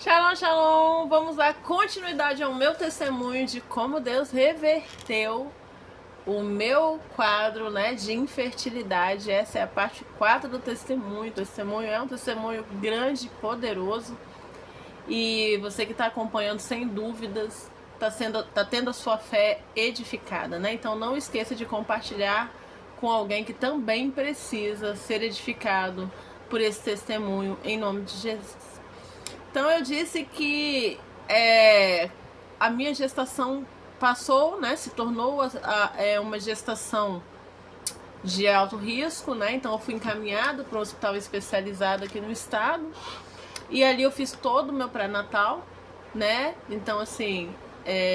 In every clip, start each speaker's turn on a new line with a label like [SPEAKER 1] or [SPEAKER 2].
[SPEAKER 1] Shalom, shalom! Vamos dar continuidade ao meu testemunho de como Deus reverteu o meu quadro, né, de infertilidade. Essa é a parte 4 do testemunho. O testemunho é um testemunho grande e poderoso. E você que está acompanhando, sem dúvidas, tá tendo a sua fé edificada, né? Então não esqueça de compartilhar com alguém que também precisa ser edificado por esse testemunho, em nome de Jesus. Então eu disse que a minha gestação passou, né? Se tornou uma gestação de alto risco, né? Então eu fui encaminhada para um hospital especializado aqui no estado. E ali eu fiz todo o meu pré-natal, né? Então, assim,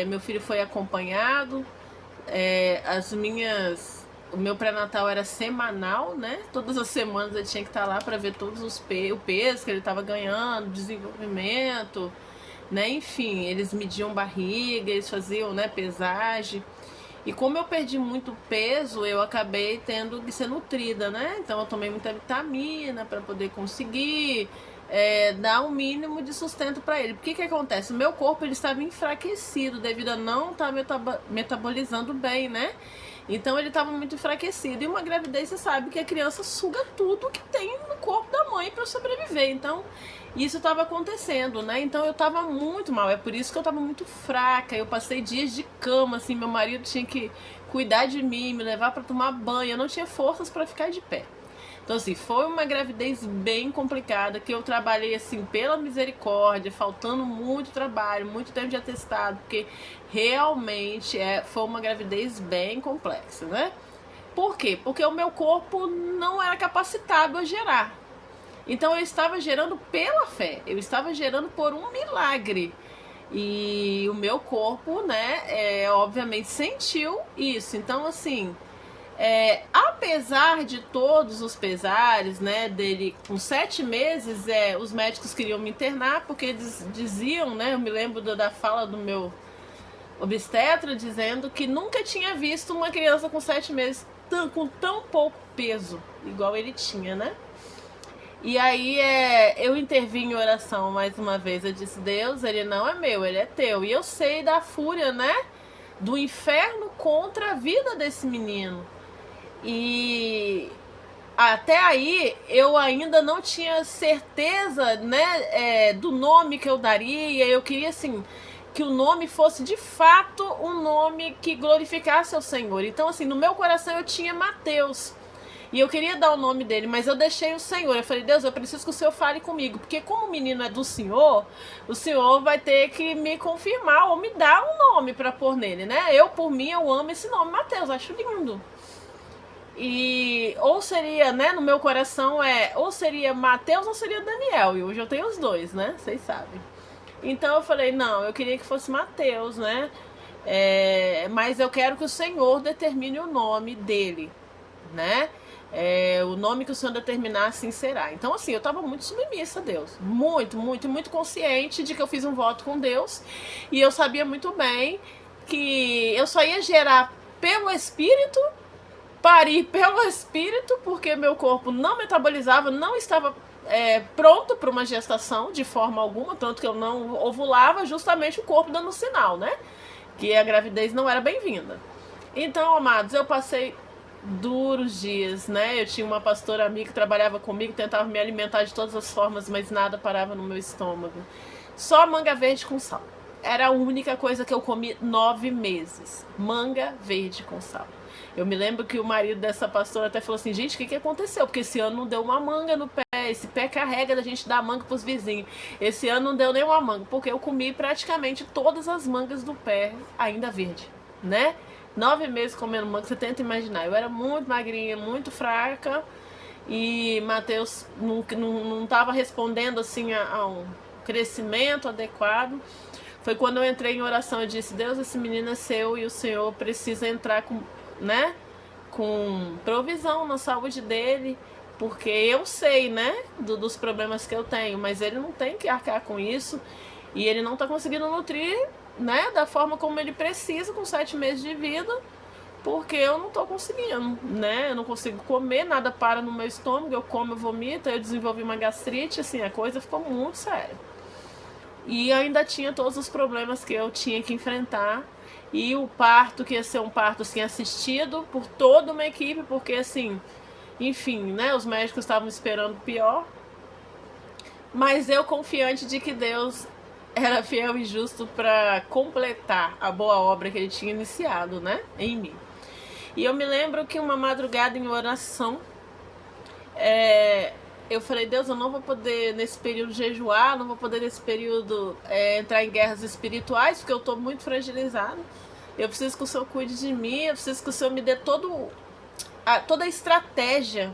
[SPEAKER 1] meu filho foi acompanhado, o meu pré-natal era semanal, né? Todas as semanas eu tinha que estar lá para ver todos o peso que ele estava ganhando, desenvolvimento, né? Enfim, eles mediam barriga, eles faziam, né, pesagem. E como eu perdi muito peso, eu acabei tendo que ser nutrida, né? Então eu tomei muita vitamina para poder conseguir dar um mínimo de sustento para ele. Porque que acontece? O meu corpo ele estava enfraquecido devido a não estar metabolizando bem, né? Então ele estava muito enfraquecido. E uma gravidez, você sabe que a criança suga tudo que tem no corpo da mãe para sobreviver. Então isso estava acontecendo, né? Então eu estava muito mal. É por isso que eu estava muito fraca. Eu passei dias de cama, assim. Meu marido tinha que cuidar de mim, me levar para tomar banho. Eu não tinha forças para ficar de pé. Então, assim, foi uma gravidez bem complicada, que eu trabalhei, assim, pela misericórdia, faltando muito trabalho, muito tempo de atestado, porque realmente foi uma gravidez bem complexa, né? Por quê? Porque o meu corpo não era capacitado a gerar. Então, eu estava gerando pela fé, eu estava gerando por um milagre. E o meu corpo, né, obviamente sentiu isso. Então, assim, apesar de todos os pesares, né, dele com 7 meses, os médicos queriam me internar porque eles diziam, né, eu me lembro da fala do meu obstetra dizendo que nunca tinha visto uma criança com 7 meses com tão pouco peso, igual ele tinha, né? E aí eu intervim em oração mais uma vez. Eu disse, Deus, ele não é meu, ele é teu. E eu sei da fúria, né, do inferno contra a vida desse menino. E até aí eu ainda não tinha certeza, né, do nome que eu daria. Eu queria, assim, que o nome fosse de fato um nome que glorificasse ao Senhor. Então, assim, no meu coração eu tinha Mateus. E eu queria dar o nome dele, mas eu deixei o Senhor. Eu falei, Deus, eu preciso que o Senhor fale comigo. Porque como o menino é do Senhor, o Senhor vai ter que me confirmar ou me dar um nome para pôr nele, né? Eu, por mim, eu amo esse nome, Mateus, acho lindo. E ou seria, né, no meu coração ou seria Mateus ou seria Daniel. E hoje eu tenho os dois, né? Vocês sabem. Então eu falei, não, eu queria que fosse Mateus, né? Mas eu quero que o Senhor determine o nome dele, né? O nome que o Senhor determinar, assim será. Então, assim, eu estava muito submissa a Deus. Muito, muito, muito consciente de que eu fiz um voto com Deus. E eu sabia muito bem que eu só ia gerar pelo Espírito, parir pelo Espírito, porque meu corpo não metabolizava, não estava pronto para uma gestação de forma alguma, tanto que eu não ovulava, justamente o corpo dando sinal, né? Que a gravidez não era bem-vinda. Então, amados, eu passei duros dias, né? Eu tinha uma pastora amiga que trabalhava comigo, tentava me alimentar de todas as formas, mas nada parava no meu estômago. Só manga verde com sal. Era a única coisa que eu comi 9 meses. Manga verde com sal. Eu me lembro que o marido dessa pastora até falou assim, gente, o que aconteceu? Porque esse ano não deu uma manga no pé, esse pé carrega da gente dar manga pros vizinhos. Esse ano não deu nenhuma manga, porque eu comi praticamente todas as mangas do pé ainda verde, né? 9 meses comendo manga, você tenta imaginar. Eu era muito magrinha, muito fraca, e Mateus não estava respondendo assim a um crescimento adequado. Foi quando eu entrei em oração e disse, Deus, esse menino é seu e o Senhor precisa entrar com, né, com provisão na saúde dele, porque eu sei, né, dos problemas que eu tenho, mas ele não tem que arcar com isso e ele não está conseguindo nutrir, né, da forma como ele precisa com 7 meses de vida, porque eu não tô conseguindo, né? Eu não consigo comer, nada para no meu estômago, eu como, eu vomito, eu desenvolvi uma gastrite, assim, a coisa ficou muito séria. E ainda tinha todos os problemas que eu tinha que enfrentar. E o parto, que ia ser um parto assim, assistido por toda uma equipe, porque assim, enfim, né, os médicos estavam esperando o pior. Mas eu confiante de que Deus era fiel e justo para completar a boa obra que ele tinha iniciado, né, em mim. E eu me lembro que uma madrugada em oração, eu falei, Deus, eu não vou poder nesse período jejuar, não vou poder nesse período entrar em guerras espirituais, porque eu estou muito fragilizado. Eu preciso que o Senhor cuide de mim, eu preciso que o Senhor me dê toda a estratégia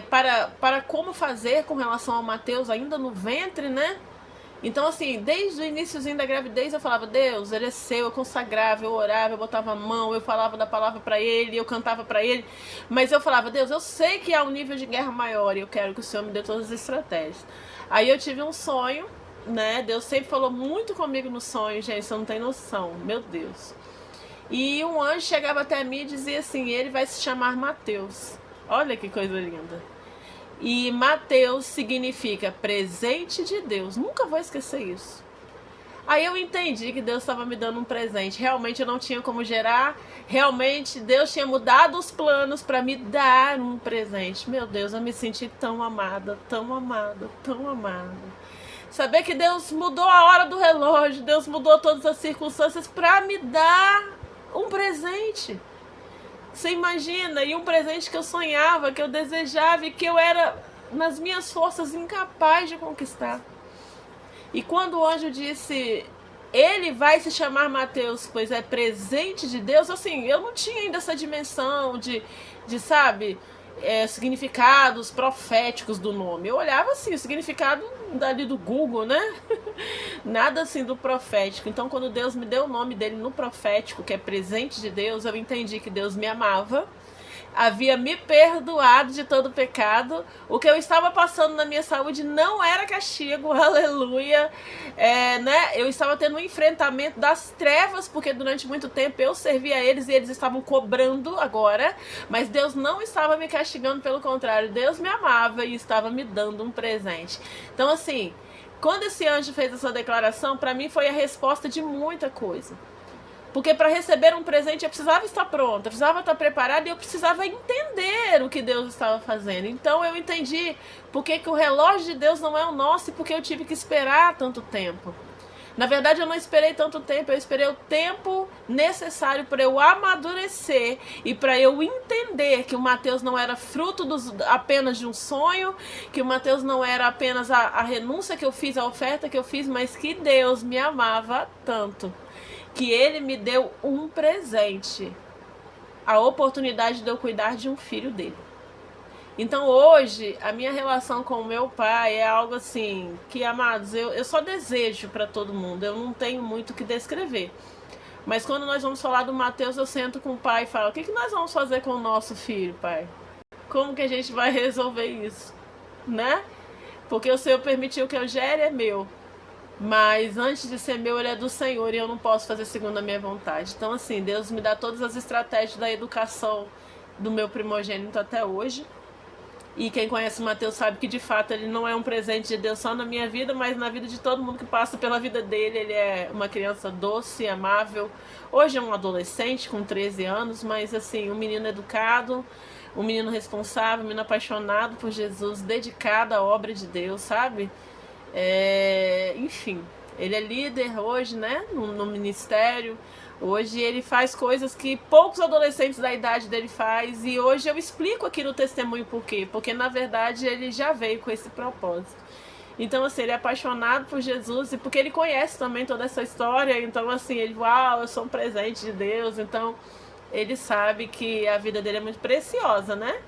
[SPEAKER 1] para como fazer com relação ao Mateus ainda no ventre, né? Então, assim, desde o iniciozinho da gravidez eu falava, Deus, ele é seu, eu consagrava, eu orava, eu botava a mão, eu falava da palavra para ele, eu cantava para ele, mas eu falava, Deus, eu sei que há um nível de guerra maior e eu quero que o Senhor me dê todas as estratégias. Aí eu tive um sonho, né? Deus sempre falou muito comigo no sonho, gente, você não tem noção, meu Deus. E um anjo chegava até mim e dizia assim, ele vai se chamar Mateus. Olha que coisa linda. E Mateus significa presente de Deus. Nunca vou esquecer isso. Aí eu entendi que Deus estava me dando um presente. Realmente eu não tinha como gerar. Realmente Deus tinha mudado os planos para me dar um presente. Meu Deus, eu me senti tão amada, tão amada, tão amada. Saber que Deus mudou a hora do relógio, Deus mudou todas as circunstâncias para me dar um presente. Você imagina, e um presente que eu sonhava, que eu desejava e que eu era, nas minhas forças, incapaz de conquistar. E quando o anjo disse, ele vai se chamar Mateus, pois é presente de Deus, assim, eu não tinha ainda essa dimensão de sabe, significados proféticos do nome. Eu olhava assim, o significado dali do Google, né? Nada assim do profético. Então, quando Deus me deu o nome dele no profético, que é presente de Deus, eu entendi que Deus me amava, havia me perdoado de todo pecado. O que eu estava passando na minha saúde não era castigo, aleluia. Né? Eu estava tendo um enfrentamento das trevas, porque durante muito tempo eu servia a eles e eles estavam cobrando agora, mas Deus não estava me castigando, pelo contrário, Deus me amava e estava me dando um presente. Então, assim, quando esse anjo fez essa declaração, para mim foi a resposta de muita coisa. Porque para receber um presente eu precisava estar pronta, eu precisava estar preparada e eu precisava entender o que Deus estava fazendo. Então eu entendi porque que o relógio de Deus não é o nosso e porque eu tive que esperar tanto tempo. Na verdade eu não esperei tanto tempo, eu esperei o tempo necessário para eu amadurecer e para eu entender que o Mateus não era fruto apenas de um sonho, que o Mateus não era apenas a renúncia que eu fiz, a oferta que eu fiz, mas que Deus me amava tanto, que ele me deu um presente, a oportunidade de eu cuidar de um filho dele. Então hoje, a minha relação com o meu pai é algo assim, que, amados, eu só desejo para todo mundo, eu não tenho muito o que descrever. Mas quando nós vamos falar do Mateus, eu sento com o pai e falo, o que nós vamos fazer com o nosso filho, pai? Como que a gente vai resolver isso? Né? Porque o Senhor permitiu que eu gere, é meu. Mas antes de ser meu, ele é do Senhor e eu não posso fazer segundo a minha vontade. Então, assim, Deus me dá todas as estratégias da educação do meu primogênito até hoje. E quem conhece o Mateus sabe que, de fato, ele não é um presente de Deus só na minha vida, mas na vida de todo mundo que passa pela vida dele. Ele é uma criança doce, amável. Hoje é um adolescente com 13 anos, mas, assim, um menino educado, um menino responsável, um menino apaixonado por Jesus, dedicado à obra de Deus, sabe? Enfim, ele é líder hoje, né, no ministério. Hoje ele faz coisas que poucos adolescentes da idade dele faz. E hoje eu explico aqui no testemunho por quê. Porque na verdade ele já veio com esse propósito. Então, assim, ele é apaixonado por Jesus e porque ele conhece também toda essa história. Então, assim, ele, uau, eu sou um presente de Deus. Então, ele sabe que a vida dele é muito preciosa, né?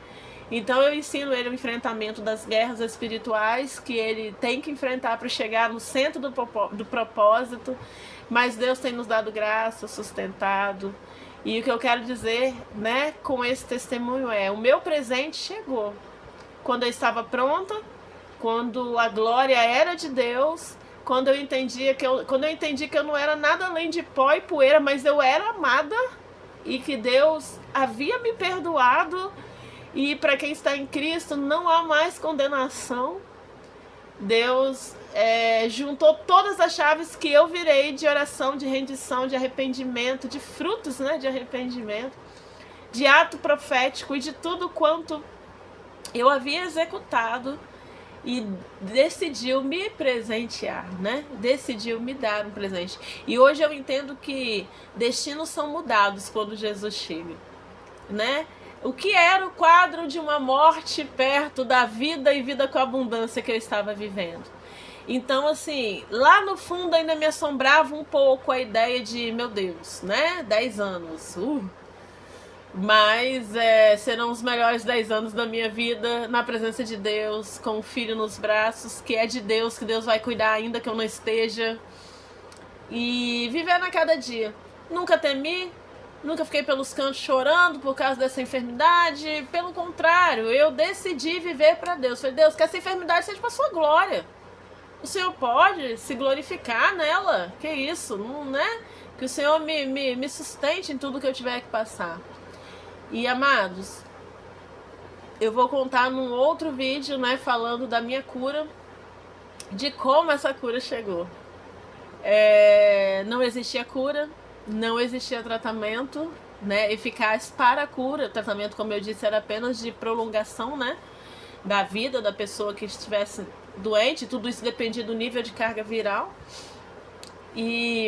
[SPEAKER 1] Então eu ensino ele o enfrentamento das guerras espirituais que ele tem que enfrentar para chegar no centro do propósito. Mas Deus tem nos dado graça, sustentado. E o que eu quero dizer, né, com esse testemunho o meu presente chegou. Quando eu estava pronta, quando a glória era de Deus, quando eu entendi que eu não era nada além de pó e poeira, mas eu era amada e que Deus havia me perdoado. E para quem está em Cristo não há mais condenação. Deus juntou todas as chaves que eu virei de oração, de rendição, de arrependimento, de frutos, né, de arrependimento, de ato profético e de tudo quanto eu havia executado, e decidiu me presentear, né? Decidiu me dar um presente. E hoje eu entendo que destinos são mudados quando Jesus chega, né? O que era o quadro de uma morte perto da vida e vida com abundância que eu estava vivendo. Então, assim, lá no fundo ainda me assombrava um pouco a ideia de, meu Deus, né? 10 anos. Mas serão os melhores 10 anos da minha vida na presença de Deus, com o filho nos braços, que é de Deus, que Deus vai cuidar ainda que eu não esteja. E vivendo a cada dia. Nunca temi, nunca fiquei pelos cantos chorando por causa dessa enfermidade. Pelo contrário, eu decidi viver para Deus. Falei, Deus, que essa enfermidade seja para sua glória. O Senhor pode se glorificar nela. Que isso, não, né? Que o Senhor me sustente em tudo que eu tiver que passar. E amados, eu vou contar num outro vídeo, né, falando da minha cura, de como essa cura chegou. Não existia cura, não existia tratamento, né, eficaz para a cura. O tratamento, como eu disse, era apenas de prolongação, né, da vida da pessoa que estivesse doente. Tudo isso dependia do nível de carga viral.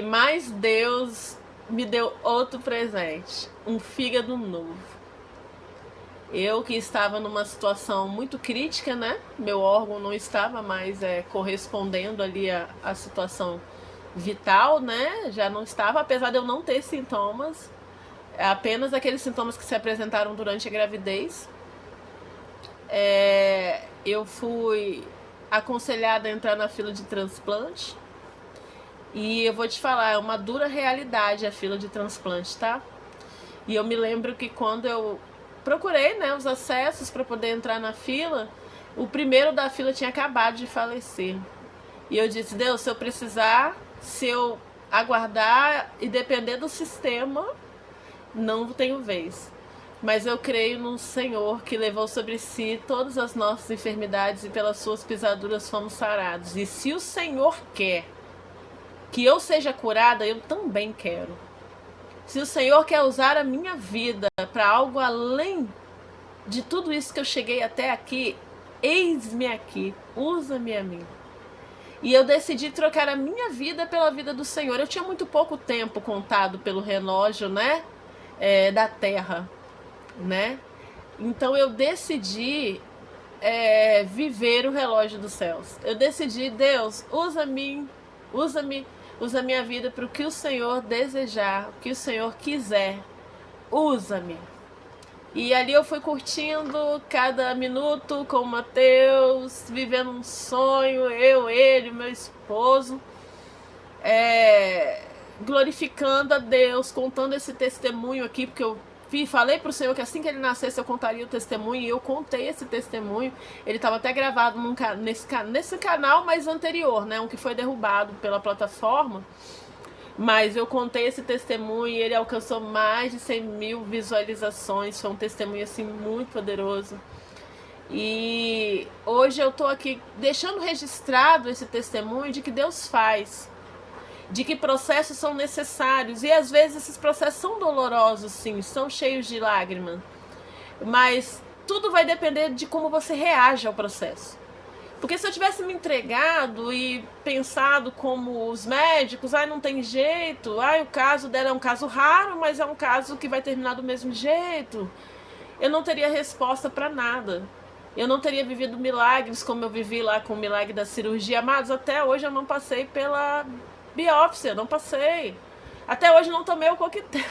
[SPEAKER 1] Mas Deus me deu outro presente, um fígado novo. Eu que estava numa situação muito crítica, né? Meu órgão não estava mais correspondendo ali à situação vital, né? Já não estava, apesar de eu não ter sintomas, apenas aqueles sintomas que se apresentaram durante a gravidez. Eu fui aconselhada a entrar na fila de transplante. E eu vou te falar, é uma dura realidade a fila de transplante, tá? E eu me lembro que quando eu procurei, né, os acessos para poder entrar na fila, o primeiro da fila tinha acabado de falecer. E eu disse, Deus, se eu precisar, se eu aguardar e depender do sistema, não tenho vez. Mas eu creio no Senhor que levou sobre si todas as nossas enfermidades e pelas suas pisaduras fomos sarados. E se o Senhor quer que eu seja curada, eu também quero. Se o Senhor quer usar a minha vida para algo além de tudo isso que eu cheguei até aqui, eis-me aqui, usa-me a mim. E eu decidi trocar a minha vida pela vida do Senhor. Eu tinha muito pouco tempo contado pelo relógio, né, da terra, né? Então eu decidi viver o relógio dos céus. Eu decidi, Deus, usa-me, usa a minha vida para o que o Senhor desejar, o que o Senhor quiser. Usa-me. E ali eu fui curtindo cada minuto com o Mateus, vivendo um sonho, eu, ele, meu esposo, glorificando a Deus, contando esse testemunho aqui, porque eu falei para o Senhor que assim que ele nascesse eu contaria o testemunho, e eu contei esse testemunho. Ele estava até gravado nesse canal mais anterior, né, um que foi derrubado pela plataforma, mas eu contei esse testemunho e ele alcançou mais de 100 mil visualizações. Foi um testemunho assim muito poderoso. E hoje eu estou aqui deixando registrado esse testemunho de que Deus faz, de que processos são necessários, e às vezes esses processos são dolorosos, sim, são cheios de lágrimas, mas tudo vai depender de como você reage ao processo. Porque se eu tivesse me entregado e pensado como os médicos, não tem jeito, o caso dela é um caso raro, mas é um caso que vai terminar do mesmo jeito, eu não teria resposta para nada. Eu não teria vivido milagres como eu vivi lá com o milagre da cirurgia. Amados, até hoje eu não passei pela biópsia, não passei. Até hoje não tomei o coquetel.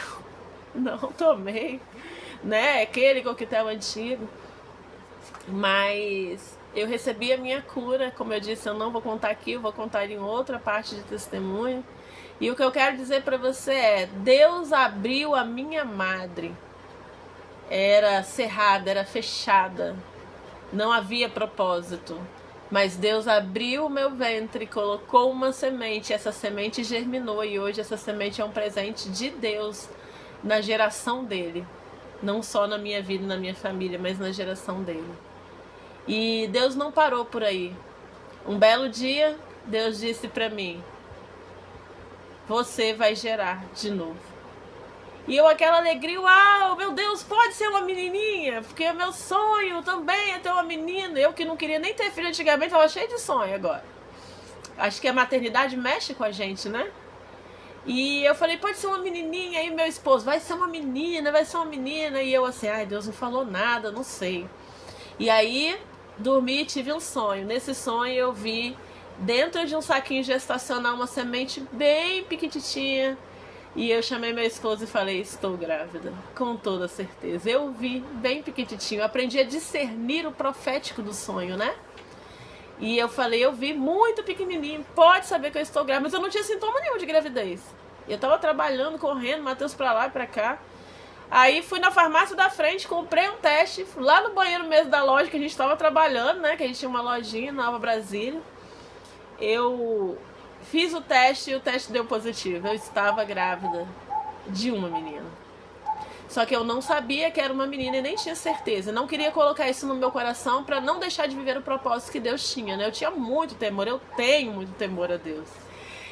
[SPEAKER 1] Não tomei, né? Aquele coquetel antigo. Mas eu recebi a minha cura. Como eu disse, eu não vou contar aqui, eu vou contar em outra parte de testemunho. E o que eu quero dizer para você é: Deus abriu a minha madre. Era cerrada, era fechada. Não havia propósito. Mas Deus abriu o meu ventre, colocou uma semente, essa semente germinou, e hoje essa semente é um presente de Deus na geração dele. Não só na minha vida e na minha família, mas na geração dele. E Deus não parou por aí. Um belo dia, Deus disse para mim: você vai gerar de novo. E eu, aquela alegria, uau, meu Deus, pode ser uma menininha, porque meu sonho também é ter uma menina. Eu que não queria nem ter filho antigamente, estava cheia de sonho agora. Acho que a maternidade mexe com a gente, né? E eu falei, pode ser uma menininha. Aí meu esposo, vai ser uma menina, vai ser uma menina. E eu assim, ai, Deus não falou nada, não sei. E aí, dormi e tive um sonho. Nesse sonho eu vi, dentro de um saquinho gestacional, uma semente bem pequititinha. E eu chamei meu esposo e falei, estou grávida, com toda certeza. Eu vi bem pequititinho, eu aprendi a discernir o profético do sonho, né? E eu falei, eu vi muito pequenininho, pode saber que eu estou grávida, mas eu não tinha sintoma nenhum de gravidez. Eu tava trabalhando, correndo, Matheus pra lá e pra cá. Aí fui na farmácia da frente, comprei um teste, lá no banheiro mesmo da loja que a gente tava trabalhando, né? Que a gente tinha uma lojinha, Nova Brasília. Eu fiz o teste e o teste deu positivo. Eu estava grávida de uma menina. Só que eu não sabia que era uma menina e nem tinha certeza. Não queria colocar isso no meu coração para não deixar de viver o propósito que Deus tinha, né? Eu tinha muito temor, eu tenho muito temor a Deus.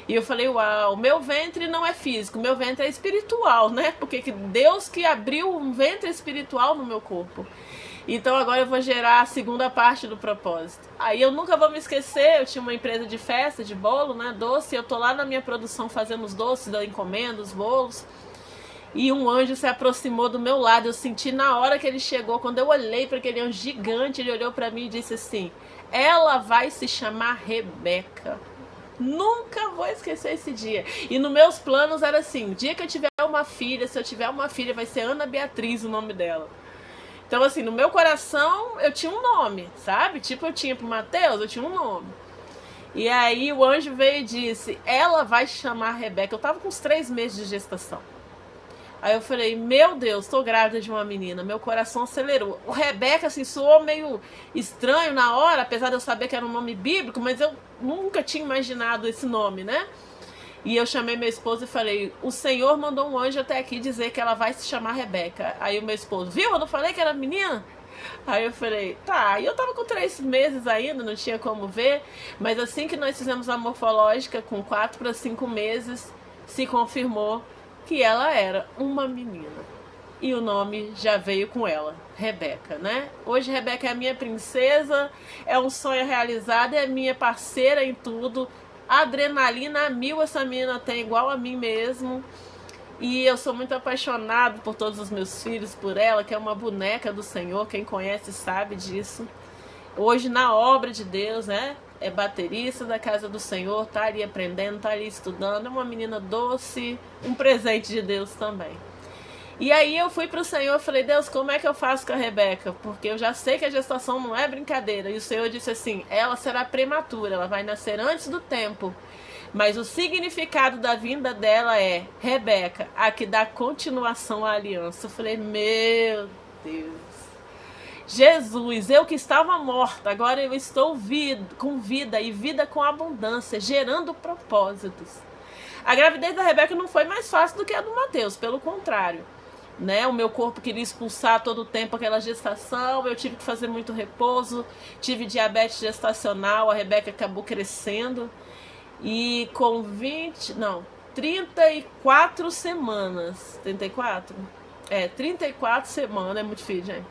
[SPEAKER 1] E eu falei, uau, meu ventre não é físico, meu ventre é espiritual, né? Porque Deus que abriu um ventre espiritual no meu corpo. Então agora eu vou gerar a segunda parte do propósito. Aí eu nunca vou me esquecer, eu tinha uma empresa de festa, de bolo, né, doce. Eu tô lá na minha produção fazendo os doces, da encomenda, os bolos. E um anjo se aproximou do meu lado. Eu senti na hora que ele chegou, quando eu olhei para aquele anjo gigante, ele olhou para mim e disse assim, ela vai se chamar Rebeca. Nunca vou esquecer esse dia. E nos meus planos era assim, o dia que eu tiver uma filha, se eu tiver uma filha, vai ser Ana Beatriz o nome dela. Então, assim, no meu coração, eu tinha um nome, sabe? Tipo, eu tinha pro Matheus, eu tinha um nome. E aí o anjo veio e disse, ela vai chamar Rebeca. Eu tava com uns 3 meses de gestação. Aí eu falei, meu Deus, tô grávida de uma menina. Meu coração acelerou. O Rebeca, assim, soou meio estranho na hora, apesar de eu saber que era um nome bíblico, mas eu nunca tinha imaginado esse nome, né? E eu chamei meu esposo e falei, o Senhor mandou um anjo até aqui dizer que ela vai se chamar Rebeca. Aí o meu esposo, viu? Eu não falei que era menina? Aí eu falei, tá. E eu tava com 3 meses ainda, não tinha como ver. Mas assim que nós fizemos a morfológica, com 4 para 5 meses, se confirmou que ela era uma menina. E o nome já veio com ela, Rebeca, né? Hoje Rebeca é a minha princesa, é um sonho realizado, é minha parceira em tudo. Adrenalina a mil essa menina tem, igual a mim mesmo. E eu sou muito apaixonado por todos os meus filhos, por ela, que é uma boneca do Senhor. Quem conhece sabe disso. Hoje na obra de Deus, né? É baterista da casa do Senhor, tá ali aprendendo, tá ali estudando. É uma menina doce, um presente de Deus também. E aí eu fui pro Senhor e falei, Deus, como é que eu faço com a Rebeca? Porque eu já sei que a gestação não é brincadeira. E o Senhor disse assim, ela será prematura, ela vai nascer antes do tempo. Mas o significado da vinda dela é Rebeca, a que dá continuação à aliança. Eu falei, meu Deus. Jesus, eu que estava morta, agora eu estou com vida e vida com abundância, gerando propósitos. A gravidez da Rebeca não foi mais fácil do que a do Matheus, pelo contrário. Né? O meu corpo queria expulsar todo o tempo aquela gestação, eu tive que fazer muito repouso, tive diabetes gestacional, a Rebeca acabou crescendo e com 34 semanas, 34? 34 semanas, é muito filho, gente.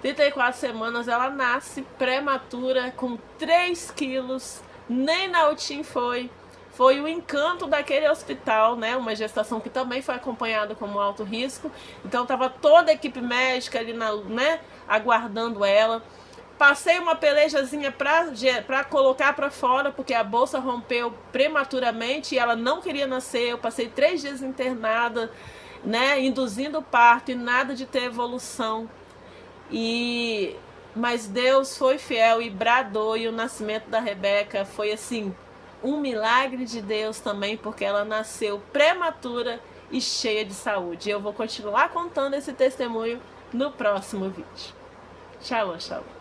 [SPEAKER 1] 34 semanas ela nasce prematura, com 3 quilos, nem na UTIM foi. Foi o encanto daquele hospital, né? Uma gestação que também foi acompanhada como alto risco. Então estava toda a equipe médica ali, né? Aguardando ela. Passei uma pelejazinha para colocar para fora, porque a bolsa rompeu prematuramente e ela não queria nascer. Eu passei 3 dias internada, né? Induzindo o parto e nada de ter evolução. Mas Deus foi fiel e bradou, e o nascimento da Rebeca foi assim, um milagre de Deus também, porque ela nasceu prematura e cheia de saúde. Eu vou continuar contando esse testemunho no próximo vídeo. Shalom, shalom.